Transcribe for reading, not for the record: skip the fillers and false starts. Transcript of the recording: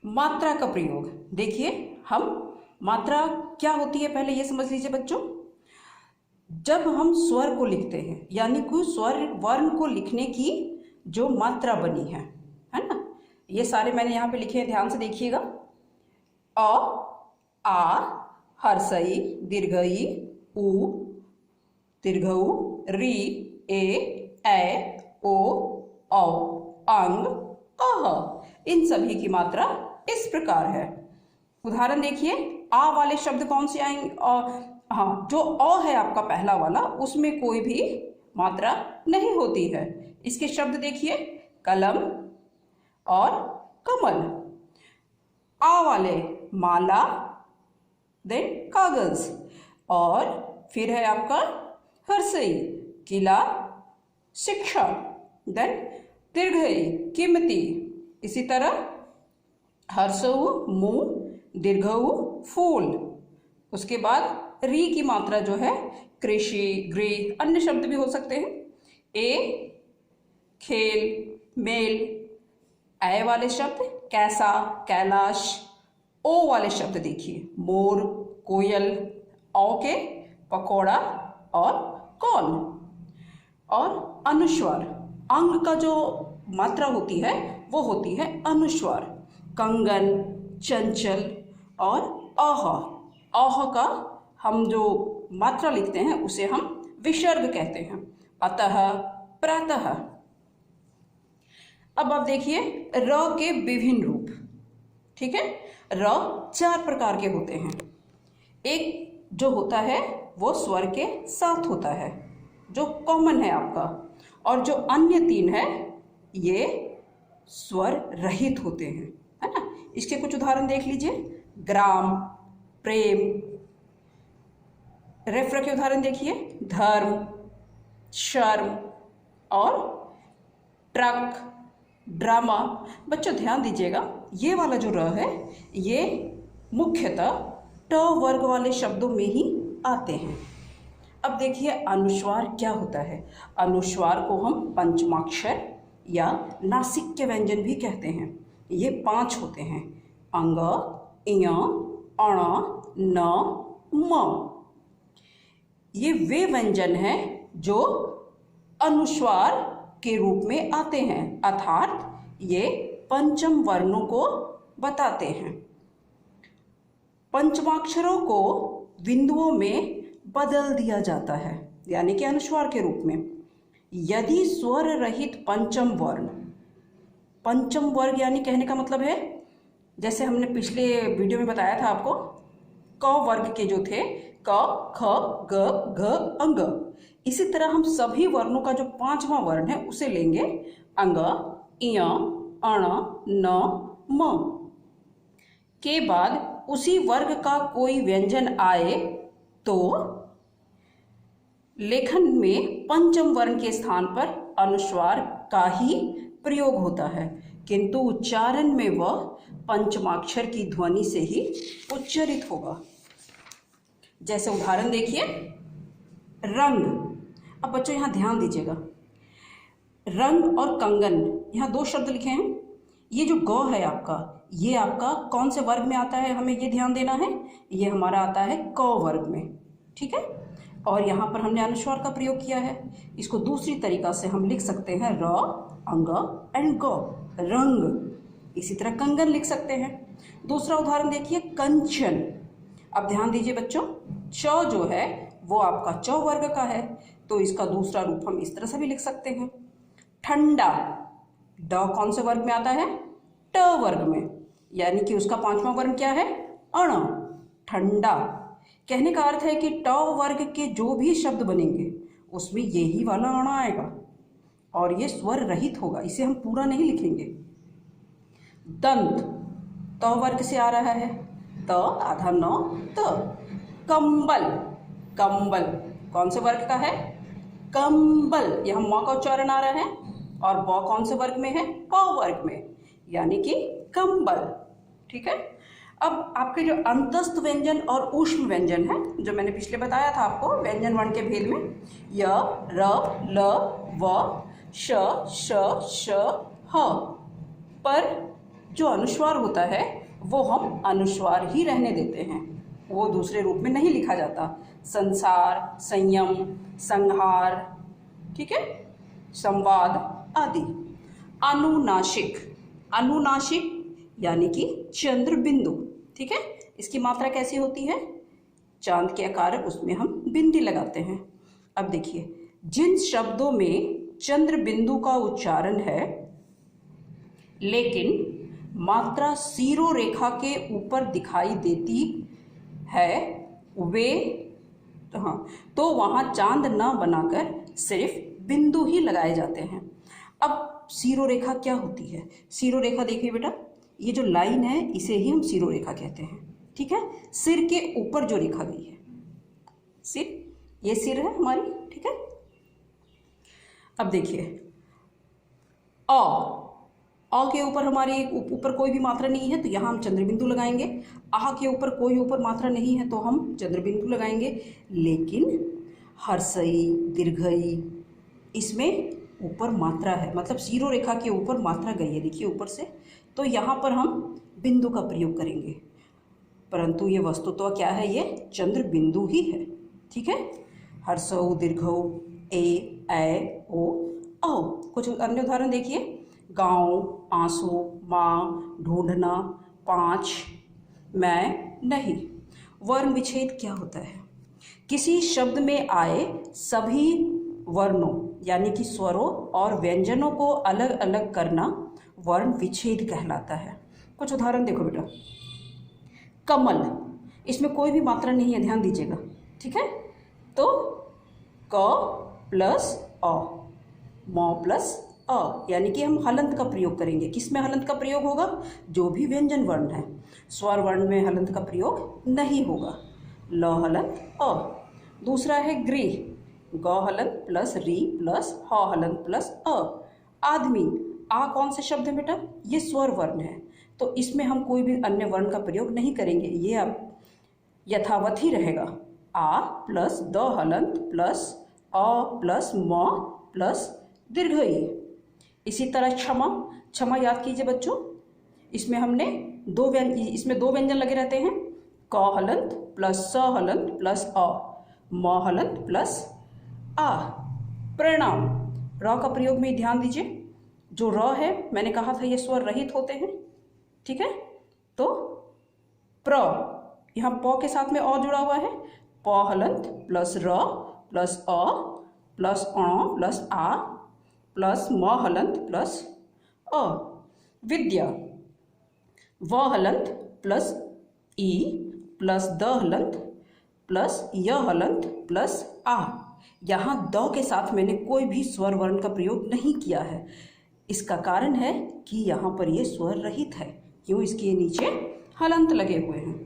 मात्रा का प्रयोग। देखिए, हम मात्रा क्या होती है पहले ये समझ लीजिए बच्चों। जब हम स्वर को लिखते हैं, यानी कि स्वर वर्ण को लिखने की जो मात्रा बनी है ना, ये सारे मैंने यहाँ पे लिखे हैं, ध्यान से देखिएगा। अ, आ, हर्षई, दीर्घई, उ, दीर्घऊ, री, ए, ओ, औ, अंग, अह। इन सभी की मात्रा इस प्रकार है। उदाहरण देखिए, आ वाले शब्द कौन से आएंगे? हाँ, जो अ है आपका पहला वाला, उसमें कोई भी मात्रा नहीं होती है। इसके शब्द देखिए, कलम और कमल। आ वाले माला, देन कागज, और फिर है आपका हर्षई, किला, शिक्षा, देन दीर्घई, कीमती। इसी तरह हर्षऊ मुंह, दीर्घऊ फूल। उसके बाद री की मात्रा जो है कृषि, गृह, अन्य शब्द भी हो सकते हैं। ए खेल, मेल। ऐ वाले शब्द कैसा, कैलाश। ओ वाले शब्द देखिए, मोर, कोयल। औ के पकौड़ा और कौन। और अनुस्वार, अंग का जो मात्रा होती है वो होती है अनुस्वार। कंगन, चंचल और अह। अह का हम जो मात्रा लिखते हैं उसे हम विसर्ग कहते हैं। अतः, प्रातः। अब आप देखिए र के विभिन्न रूप। ठीक है, र 4 प्रकार के होते हैं। एक जो होता है वो स्वर के साथ होता है, जो कॉमन है आपका, और जो अन्य 3 है ये स्वर रहित होते हैं, है ना। इसके कुछ उदाहरण देख लीजिए। ग्राम, प्रेम। रेफर के उदाहरण देखिए, धर्म, शर्म और ट्रक, ड्रामा। बच्चों ध्यान दीजिएगा, ये वाला जो र है ये मुख्यतः ट वर्ग वाले शब्दों में ही आते हैं। अब देखिए अनुस्वार क्या होता है। अनुस्वार को हम पंचमाक्षर या नासिक्य व्यंजन भी कहते हैं। ये 5 होते हैं, अंग, इय, अण, न, म। ये वे व्यंजन हैं जो अनुस्वार के रूप में आते हैं, अर्थात ये पंचम वर्णों को बताते हैं। पंचमाक्षरों को बिंदुओं में बदल दिया जाता है, यानी कि अनुस्वार के रूप में। यदि स्वर रहित पंचम वर्ण, पंचम वर्ग यानी कहने का मतलब है, जैसे हमने पिछले वीडियो में बताया था आपको, क वर्ग के जो थे, क, ख, ग, घ, अंग। इसी तरह हम सभी वर्णों का जो 5वां वर्ण है उसे लेंगे, अंग, इय, अण, न, म। के बाद उसी वर्ग का कोई व्यंजन आए तो लेखन में पंचम वर्ण के स्थान पर अनुस्वार का ही प्रयोग होता है, किंतु उच्चारण में वह पंचमाक्षर की ध्वनि से ही उच्चारित होगा। जैसे उदाहरण देखिए, रंग। अब बच्चों यहाँ ध्यान दीजिएगा, रंग और कंगन, यहाँ 2 शब्द लिखे हैं। ये जो ग है आपका, ये आपका कौन से वर्ग में आता है, हमें ये ध्यान देना है। ये हमारा आता है क वर्ग में, ठीक है। और यहाँ पर हमने अनुस्वार का प्रयोग किया है। इसको दूसरी तरीका से हम लिख सकते हैं, र, अंग एंड ग, रंग। इसी तरह कंगन लिख सकते हैं। दूसरा उदाहरण देखिए, कंचन। अब ध्यान दीजिए बच्चों, च जो है वो आपका च वर्ग का है, तो इसका दूसरा रूप हम इस तरह से भी लिख सकते हैं, ठंडा। ड कौन से वर्ग में आता है? ट वर्ग में, यानी कि उसका 5वां वर्ण क्या है? अण, ठंडा। कहने का अर्थ है कि ट वर्ग के जो भी शब्द बनेंगे उसमें यही वाला अण आएगा और ये स्वर रहित होगा, इसे हम पूरा नहीं लिखेंगे। दंत, त वर्ग से आ रहा है, त आधा न त। कंबल, कंबल कौन से वर्ग का है? कंबल। यहाँ म का उच्चारण आ रहा है और ब कौन से वर्ग में है? प वर्ग में, यानी कि कंबल। ठीक है। अब आपके जो अंतस्थ व्यंजन और ऊष्म व्यंजन है, जो मैंने पिछले बताया था आपको व्यंजन वर्ण के भेद में, य, र, ल, व, श, श, ह, पर, जो अनुस्वार होता है वो हम अनुस्वार ही रहने देते हैं, वो दूसरे रूप में नहीं लिखा जाता। संसार, संयम, संहार, ठीक है, संवाद आदि। अनुनासिक, अनुनासिक यानी कि चंद्र बिंदु, ठीक है, इसकी मात्रा कैसी होती है? चांद के आकार, उसमें हम बिंदी लगाते हैं। अब देखिए, जिन शब्दों में चंद्र बिंदु का उच्चारण है लेकिन मात्रा सीरो रेखा के ऊपर दिखाई देती है वे, हाँ, तो वहाँ चांद न बनाकर सिर्फ बिंदु ही लगाए जाते हैं। अब सीरो रेखा क्या होती है? सीरो रेखा देखिए बेटा, ये जो लाइन है इसे ही हम सीरो रेखा कहते हैं, ठीक है, सिर के ऊपर जो रेखा गई है, सिर, ये सिर है हमारी, ठीक है। अब देखिए, अ के ऊपर हमारी ऊपर कोई भी मात्रा नहीं है तो यहाँ हम चंद्र बिंदु लगाएंगे। आह के ऊपर कोई ऊपर मात्रा नहीं है तो हम चंद्र बिंदु लगाएंगे। लेकिन हर्षई, दीर्घई, इसमें ऊपर मात्रा है, मतलब सीरो रेखा के ऊपर मात्रा गई है, देखिए ऊपर से, तो यहाँ पर हम बिंदु का प्रयोग करेंगे। परंतु ये वस्तु तो क्या है? ये चंद्र बिंदु ही है, ठीक है। हर्षौ, दीर्घौ, ए, ओ, औ। कुछ अन्य उदाहरण देखिए, गाँव, आंसू, माँ, ढूंढना, 5, मैं, नहीं। वर्ण विच्छेद क्या होता है? किसी शब्द में आए सभी वर्णों यानी कि स्वरों और व्यंजनों को अलग अलग करना वर्ण विच्छेद कहलाता है। कुछ उदाहरण देखो बेटा, कमल, इसमें कोई भी मात्रा नहीं है, ध्यान दीजिएगा, ठीक है। तो क प्लस अ, म प्लस अ, यानी कि हम हलंत का प्रयोग करेंगे। किस में हलंत का प्रयोग होगा? जो भी व्यंजन वर्ण है। स्वर वर्ण में हलंत का प्रयोग नहीं होगा। ल हलंत अ। दूसरा है गृह, ग हलंत प्लस री प्लस ह हलंत प्लस अ। आदमी, आ कौन से शब्द है बेटा? ये स्वर वर्ण है, तो इसमें हम कोई भी अन्य वर्ण का प्रयोग नहीं करेंगे, ये अब यथावत ही रहेगा। आ प्लस द हलंत प्लस अ प्लस म प्लस दीर्घई। इसी तरह क्षमा, क्षमा याद कीजिए बच्चों, इसमें हमने इसमें दो व्यंजन लगे रहते हैं, क हलंत प्लस स हलंत प्लस अ, म हलंत प्लस आ। प्रणाम, र का प्रयोग में ध्यान दीजिए, जो र है मैंने कहा था ये स्वर रहित होते हैं, ठीक है। तो प्र, यहाँ प के साथ में अ जुड़ा हुआ है, प हलंत प्लस र प्लस अ प्लस अ प्लस आ प्लस म हलंत प्लस अ। विद्या, व हलंत प्लस ई प्लस द हलंत प्लस य हलंत प्लस आ। यहाँ द के साथ मैंने कोई भी स्वर वर्ण का प्रयोग नहीं किया है। इसका कारण है कि यहाँ पर ये स्वर रहित है। क्यों? इसके नीचे हलंत लगे हुए हैं।